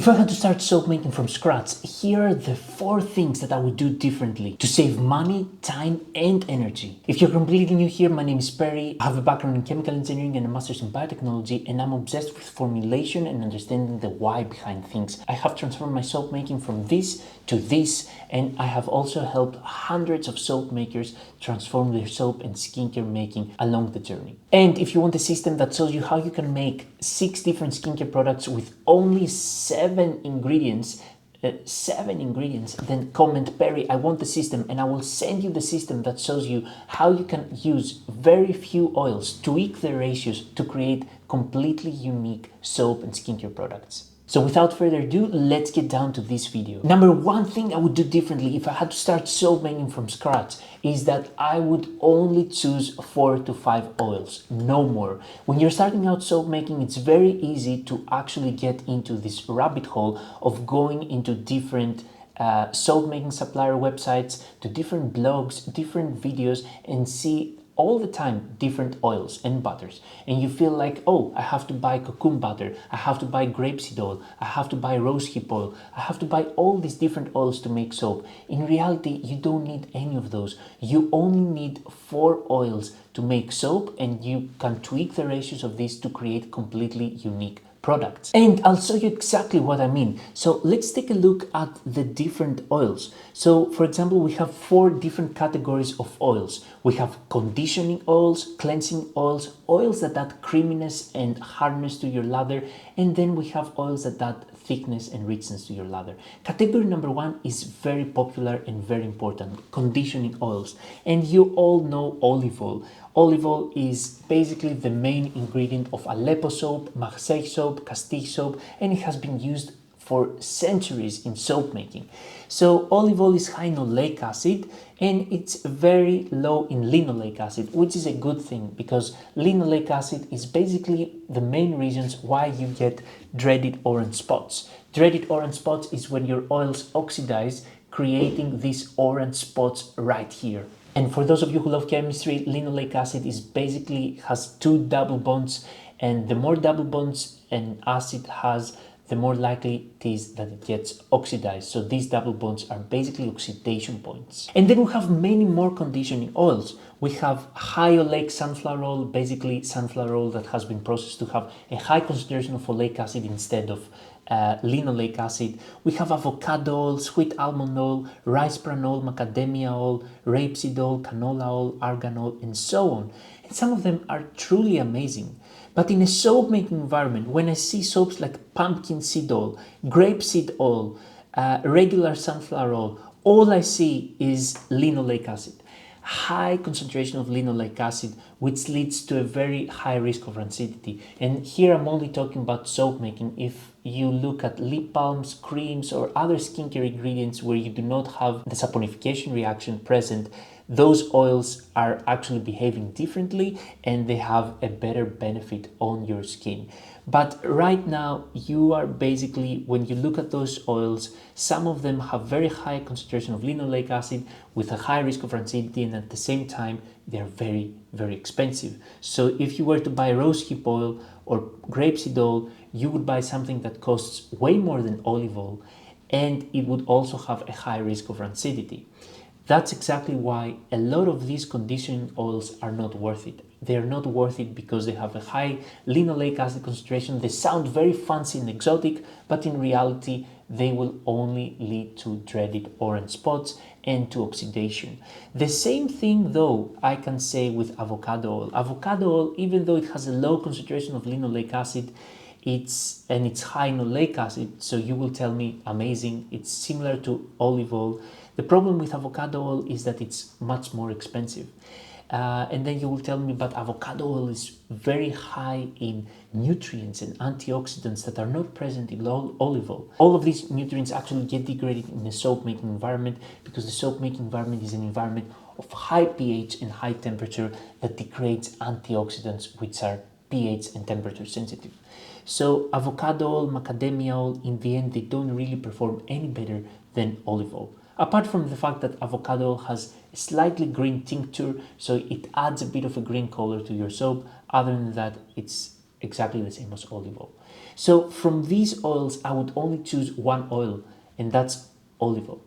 If I had to start soap making from scratch, here are the 4 things that I would do differently to save money, time, and energy. If you're completely new here, my name is Perry. I have a background in chemical engineering and a master's in biotechnology, and I'm obsessed with formulation and understanding the why behind things. I have transformed my soap making from this to this, and I have also helped hundreds of soap makers transform their soap and skincare making along the journey. And if you want a system that shows you how you can make 6 different skincare products with only 7 ingredients, then comment Perry, I want the system, and I will send you the system that shows you how you can use very few oils, tweak the ratios to create completely unique soap and skincare products. So without further ado, let's get down to this video. Number 1 thing I would do differently if I had to start soap making from scratch is that I would only choose 4 to 5 oils, no more. When you're starting out soap making, it's very easy to actually get into this rabbit hole of going into different soap making supplier websites, to different blogs, different videos, and see all the time different oils and butters, and you feel like, oh, I have to buy cocoon butter, I have to buy grapeseed oil, I have to buy rosehip oil, I have to buy all these different oils to make soap. In reality, you don't need any of those. You only need 4 oils to make soap, and you can tweak the ratios of these to create completely unique products. And I'll show you exactly what I mean. So let's take a look at the different oils. So for example, we have 4 different categories of oils. We have conditioning oils, cleansing oils, oils that add creaminess and hardness to your lather, and then we have oils that add thickness and richness to your lather. Category number 1 is very popular and very important, conditioning oils. And you all know olive oil. Olive oil is basically the main ingredient of Aleppo soap, Marseille soap, Castille soap, and it has been used for centuries in soap making. So olive oil is high in oleic acid, and it's very low in linoleic acid, which is a good thing because linoleic acid is basically the main reasons why you get dreaded orange spots. Dreaded orange spots is when your oils oxidize, creating these orange spots right here. And for those of you who love chemistry, linoleic acid is basically has 2 double bonds, and the more double bonds an acid has, the more likely it is that it gets oxidized. So these double bonds are basically oxidation points. And then we have many more conditioning oils. We have high oleic sunflower oil, basically sunflower oil that has been processed to have a high concentration of oleic acid instead of linoleic acid. We have avocado oil, sweet almond oil, rice bran oil, macadamia oil, rapeseed oil, canola oil, argan oil, and so on. And some of them are truly amazing. But in a soap making environment, when I see soaps like pumpkin seed oil, grapeseed oil, regular sunflower oil, all I see is linoleic acid. High concentration of linoleic acid, which leads to a very high risk of rancidity. And here I'm only talking about soap making. If you look at lip balms, creams, or other skincare ingredients where you do not have the saponification reaction present, those oils are actually behaving differently and they have a better benefit on your skin. But right now, you are basically, when you look at those oils, some of them have very high concentration of linoleic acid with a high risk of rancidity, and at the same time, they're very, very expensive. So if you were to buy rosehip oil or grapeseed oil, you would buy something that costs way more than olive oil, and it would also have a high risk of rancidity. That's exactly why a lot of these conditioning oils are not worth it. They are not worth it because they have a high linoleic acid concentration. They sound very fancy and exotic, but in reality, they will only lead to dreaded orange spots and to oxidation. The same thing though I can say with avocado oil. Avocado oil, even though it has a low concentration of linoleic acid, it's high in oleic acid, so you will tell me amazing, it's similar to olive oil. The problem with avocado oil is that it's much more expensive. And then you will tell me, but avocado oil is very high in nutrients and antioxidants that are not present in olive oil. All of these nutrients actually get degraded in the soap making environment because the soap making environment is an environment of high pH and high temperature that degrades antioxidants, which are pH and temperature sensitive. So avocado oil, macadamia oil, in the end, they don't really perform any better than olive oil. Apart from the fact that avocado oil has a slightly green tincture, so it adds a bit of a green color to your soap. Other than that, it's exactly the same as olive oil. So from these oils, I would only choose one oil, and that's olive oil.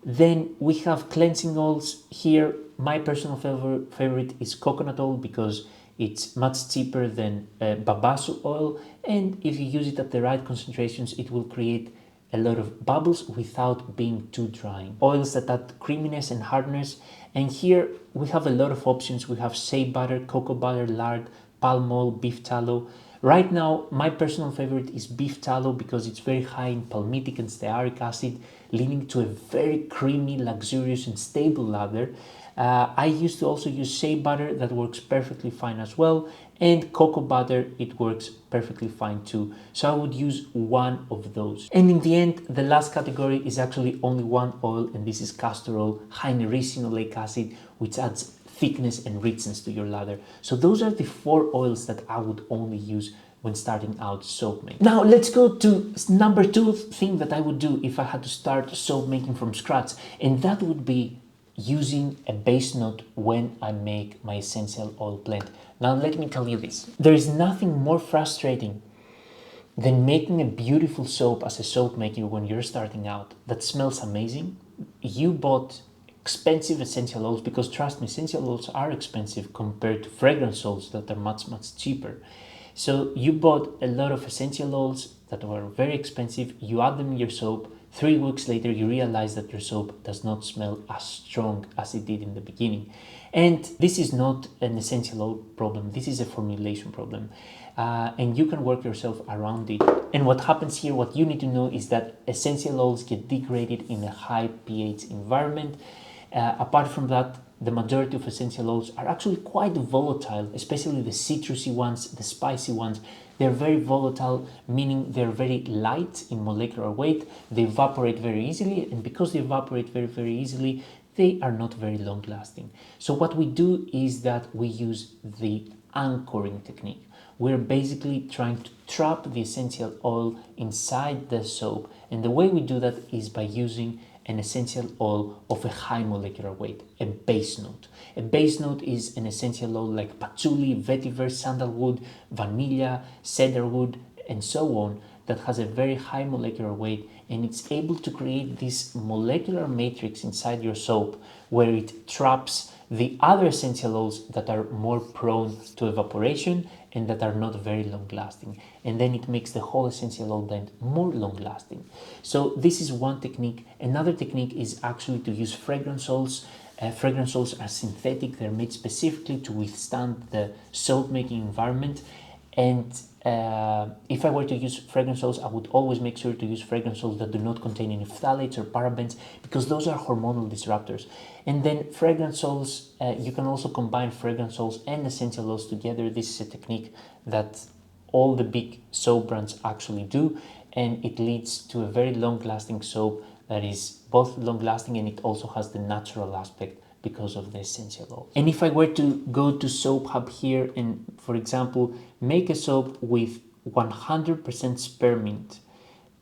Then we have cleansing oils here. My personal favorite is coconut oil because it's much cheaper than babasu oil, and if you use it at the right concentrations, it will create a lot of bubbles without being too drying. Oils that add creaminess and hardness, and here we have a lot of options. We have shea butter, cocoa butter, lard, palm oil, beef tallow. Right now, my personal favorite is beef tallow because it's very high in palmitic and stearic acid, leading to a very creamy, luxurious, and stable lather. I used to also use shea butter, that works perfectly fine as well, and cocoa butter, it works perfectly fine too. So I would use one of those. And in the end, the last category is actually only one oil, and this is castor oil, high in ricinoleic acid, which adds thickness and richness to your lather. So those are the 4 oils that I would only use when starting out soap making. Now let's go to number 2 thing that I would do if I had to start soap making from scratch, and that would be using a base note when I make my essential oil blend. Now let me tell you this. There is nothing more frustrating than making a beautiful soap as a soap maker when you're starting out that smells amazing. You bought expensive essential oils, because trust me, essential oils are expensive compared to fragrance oils that are much cheaper. So you bought a lot of essential oils that were very expensive, you add them in your soap, 3 weeks later you realize that your soap does not smell as strong as it did in the beginning. And this is not an essential oil problem, this is a formulation problem. And you can work yourself around it. And what happens here, what you need to know, is that essential oils get degraded in a high pH environment. Apart from that, the majority of essential oils are actually quite volatile, especially the citrusy ones, the spicy ones. They're very volatile, meaning they're very light in molecular weight. They evaporate very easily, and because they evaporate very easily, they are not very long lasting. So what we do is that we use the anchoring technique. We're basically trying to trap the essential oil inside the soap, and the way we do that is by using an essential oil of a high molecular weight, a base note. A base note is an essential oil like patchouli, vetiver, sandalwood, vanilla, cedarwood, and so on, that has a very high molecular weight, and it's able to create this molecular matrix inside your soap where it traps the other essential oils that are more prone to evaporation and that are not very long lasting, and then it makes the whole essential oil blend more long lasting. So this is one technique. Another technique is actually to use fragrance oils. Fragrance oils are synthetic, they're made specifically to withstand the soap making environment, and if I were to use fragrance oils, I would always make sure to use fragrance oils that do not contain any phthalates or parabens, because those are hormonal disruptors. And then fragrance oils, you can also combine fragrance oils and essential oils together. This is a technique that all the big soap brands actually do, and it leads to a very long-lasting soap that is both long-lasting and it also has the natural aspect because of the essential oil. And if I were to go to Soap Hub here and, for example, make a soap with 100% spearmint,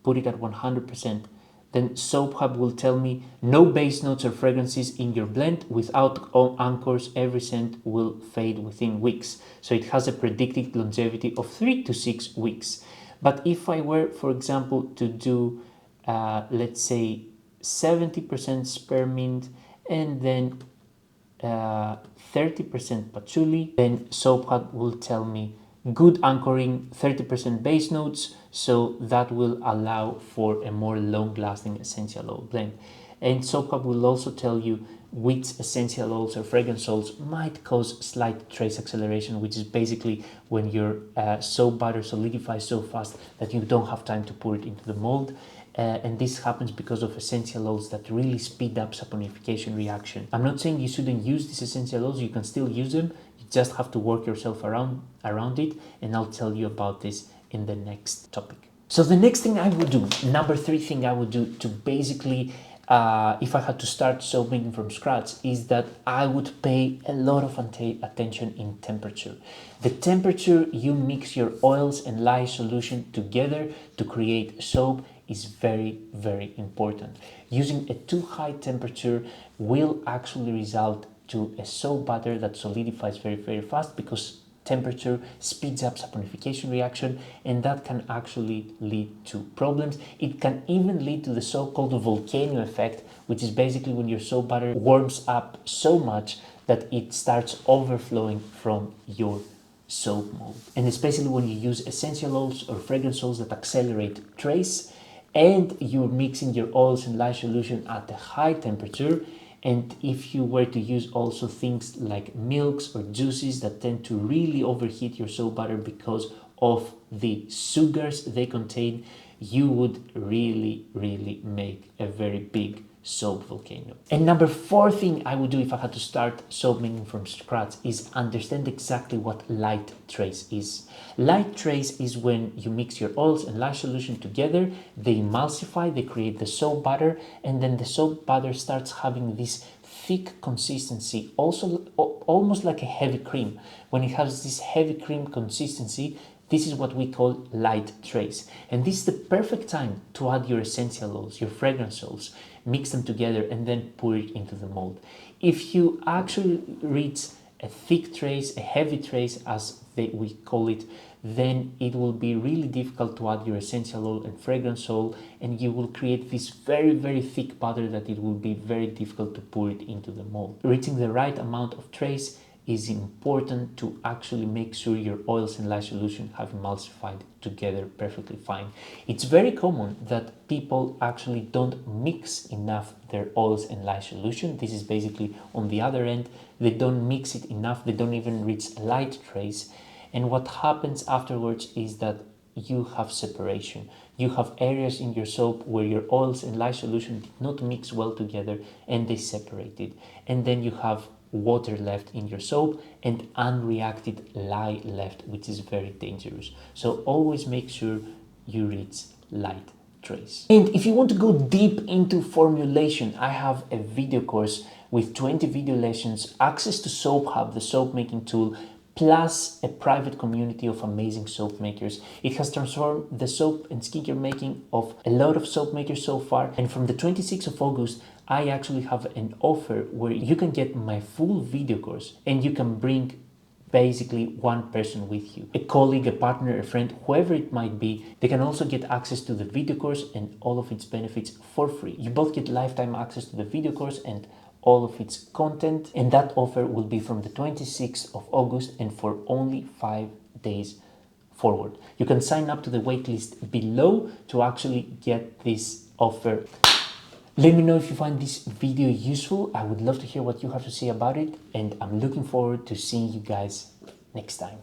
put it at 100%, then Soap Hub will tell me no base notes or fragrances in your blend. Without anchors, every scent will fade within weeks. So it has a predicted longevity of 3 to 6 weeks. But if I were, for example, to do, let's say, 70% spearmint and then 30% patchouli, then Soap Hub will tell me good anchoring, 30% base notes, so that will allow for a more long-lasting essential oil blend. And Soap Hub will also tell you which essential oils or fragrance oils might cause slight trace acceleration, which is basically when your soap butter solidifies so fast that you don't have time to pour it into the mold. And this happens because of essential oils that really speed up saponification reaction. I'm not saying you shouldn't use these essential oils, you can still use them, you just have to work yourself around it, and I'll tell you about this in the next topic. So the next thing I would do, number 3 thing I would do to basically, if I had to start soap making from scratch, is that I would pay a lot of attention in temperature. The temperature you mix your oils and lye solution together to create soap is very important. Using a too high temperature will actually result to a soap butter that solidifies very fast, because temperature, speeds up saponification reaction, and that can actually lead to problems. It can even lead to the so-called volcano effect, which is basically when your soap butter warms up so much that it starts overflowing from your soap mold. And especially when you use essential oils or fragrance oils that accelerate trace, and you're mixing your oils and lye solution at a high temperature, and if you were to use also things like milks or juices that tend to really overheat your soap butter because of the sugars they contain, you would really make a very big soap volcano. And number 4 thing I would do if I had to start soap making from scratch is understand exactly what light trace is. Light trace is when you mix your oils and lye solution together, they emulsify, they create the soap butter, and then the soap butter starts having this thick consistency, also almost like a heavy cream. When it has this heavy cream consistency, this is what we call light trace. And this is the perfect time to add your essential oils, your fragrance oils, mix them together and then pour it into the mold. If you actually reach a thick trace, a heavy trace as we call it, then it will be really difficult to add your essential oil and fragrance oil, and you will create this very thick butter that it will be very difficult to pour it into the mold. Reaching the right amount of trace is important to actually make sure your oils and lye solution have emulsified together perfectly fine. It's very common that people actually don't mix enough their oils and lye solution. This is basically on the other end. They don't mix it enough, they don't even reach light trace, and what happens afterwards is that you have separation. You have areas in your soap where your oils and lye solution did not mix well together and they separated, and then you have water left in your soap and unreacted lye left, which is very dangerous. So always make sure you reach light trace. And if you want to go deep into formulation, I have a video course with 20 video lessons, access to Soap Hub, the soap making tool, plus a private community of amazing soap makers. It has transformed the soap and skincare making of a lot of soap makers so far. And from the 26th of August, I actually have an offer where you can get my full video course and you can bring basically one person with you, a colleague, a partner, a friend, whoever it might be. They can also get access to the video course and all of its benefits for free. You both get lifetime access to the video course and all of its content, and that offer will be from the 26th of August and for only 5 days forward. You can sign up to the waitlist below to actually get this offer. Let me know if you find this video useful. I would love to hear what you have to say about it, and I'm looking forward to seeing you guys next time.